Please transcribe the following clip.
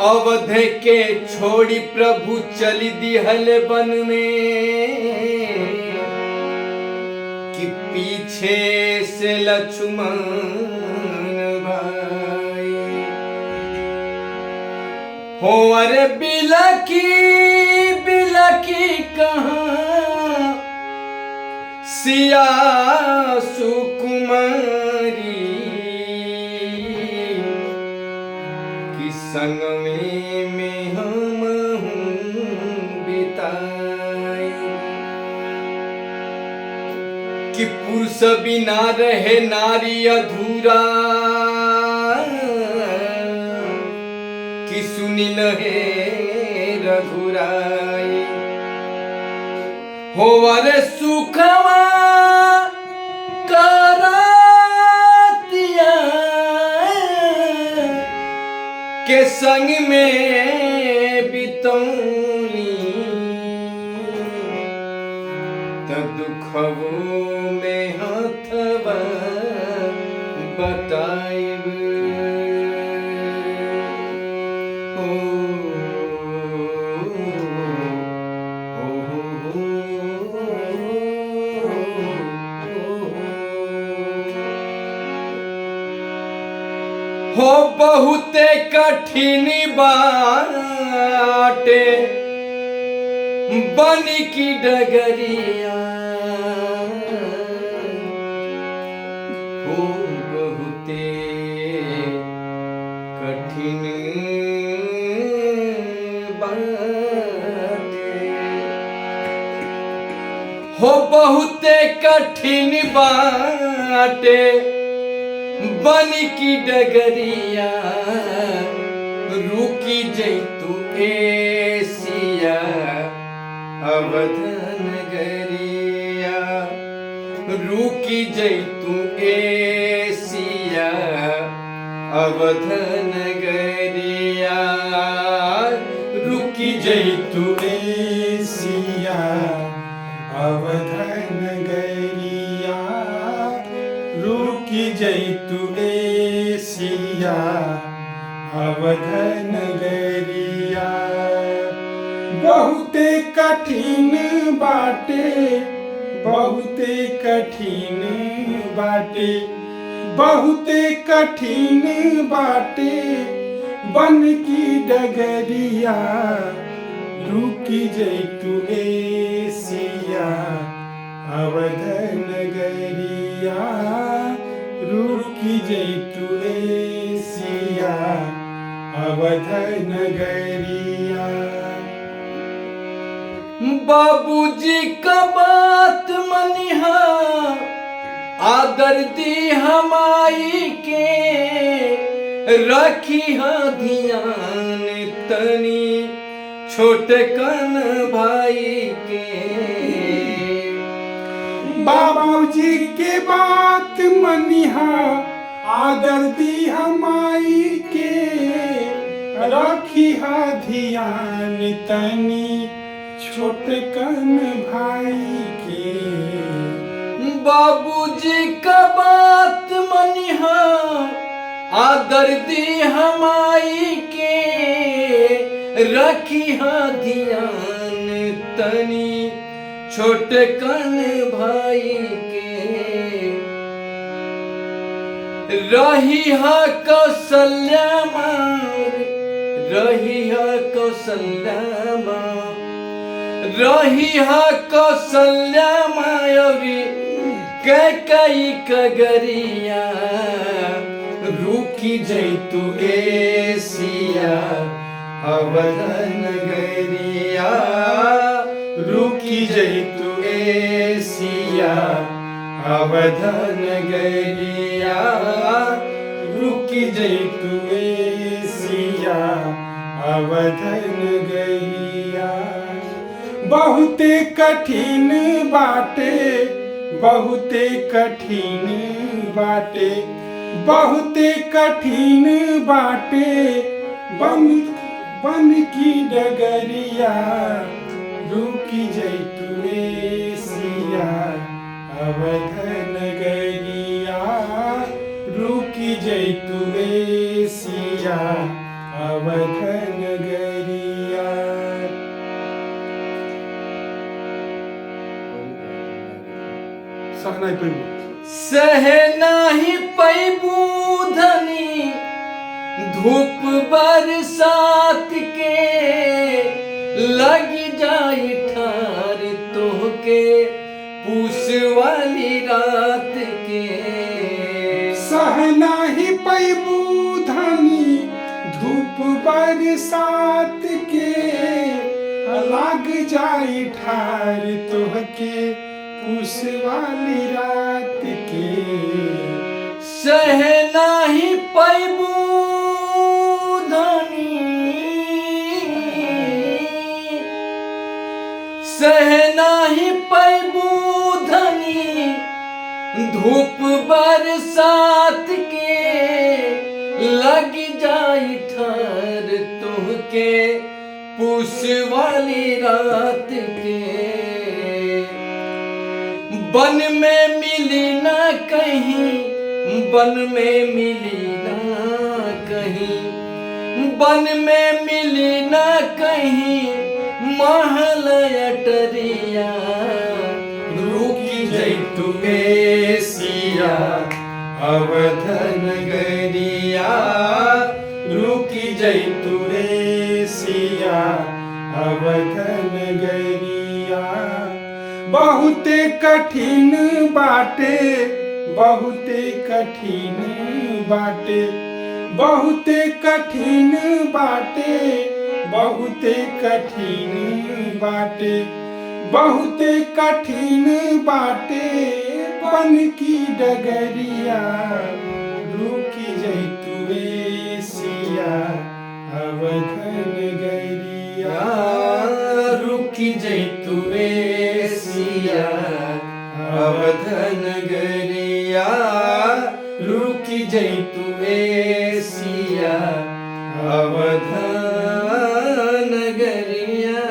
अवध के छोड़ी प्रभु चली दिहल बन में कि पीछे से लक्ष्मण भाई हो। अरे बिलकी बिलकी कहाँ सिया सुकुमारी कि संग में हम बिताए कि पुरुष बिना रहे नारी अधूरा कि सुनिल हे रघुराई हो। अरे सुखवा के संग में बितौनी त दुखवो में हथवा बताइब हो। बहुते कठिन बाटे बन की डगरिया हो। बहुते कठिन बाटे हो। बहुते कठिन बाटे बन की डगरिया रुकी जैतु एसिया अवध नगरिया रुकी जैतु एसिया अवध नगरिया रुकी जैतु एसिया अवध नगरिया रुकी जैतु एसिया अवध नगरिया। बहुते कठिन बाटे बहुते कठिन बाटे बहुते कठिन बाटे बन की डगरिया रुकी जैतु एसिया अवध नगरिया रुकी जैतु एसिया अवध नगरिया। बाबूजी का बात मनिहा आदर दी हमाई के रखी हा ध्यान तनी छोटे कन भाई के। बाबूजी के बात मनिहा आदर दी हमाई के रखी हा ध्यान तनी छोटकन भाई के। बाबूजी का बात मनिहा आदर दी हमाई के रखी हा ध्यान तनी छोटे कन भाई के। रही हा कौशल्या मार रही हा कौशल्या मार रही हा कौशल्या मायरी कई कगरिया रुकी जैतु एसिया अवध नगरिया रुकी जैतु एसिया अवध नगरिया रुकी जैतु एसिया अवध नगरिया। बहुते कठिन बाटे बहुते कठिन बाटे बहुते कठिन बाटे बन बन की डगरिया रुकी जैतु एसिया अवध नगरिया रुकी जैतु एसिया अवध नगरिया। सहनाई पैबू सह नाही पैबू धनी धूप बरसात के, लग जाई ठार तोहके पूस वाली रात के। सह नाही पैबू धनी धूप बरसात के, लग जाई ठार तोहके पूस वाली रात के। सह नाही पैबू धनी, सह नाही पैबू धनी धूप बरसात के, लग जाई ठार तुहके पूस वाली रात के। बन में मिली ना कहीं, बन में मिली ना कहीं, बन में मिली ना कहीं महल अटरिया। रुकी जैतु एसिया अवध नगरिया, रुकी जैतु एसिया अवध नगरिया। बहुते कठिन बाटे, बहुते कठिन बाटे, बहुते कठिन बाटे, बहुते कठिन बाटे, बहुते कठिन बाटे बन की डगरिया। रुकी जैतु एसिया अवध नगरिया, रुकी जैतु एसिया अवध नगरिया, रुकी जैतु एसिया अवध नगरिया।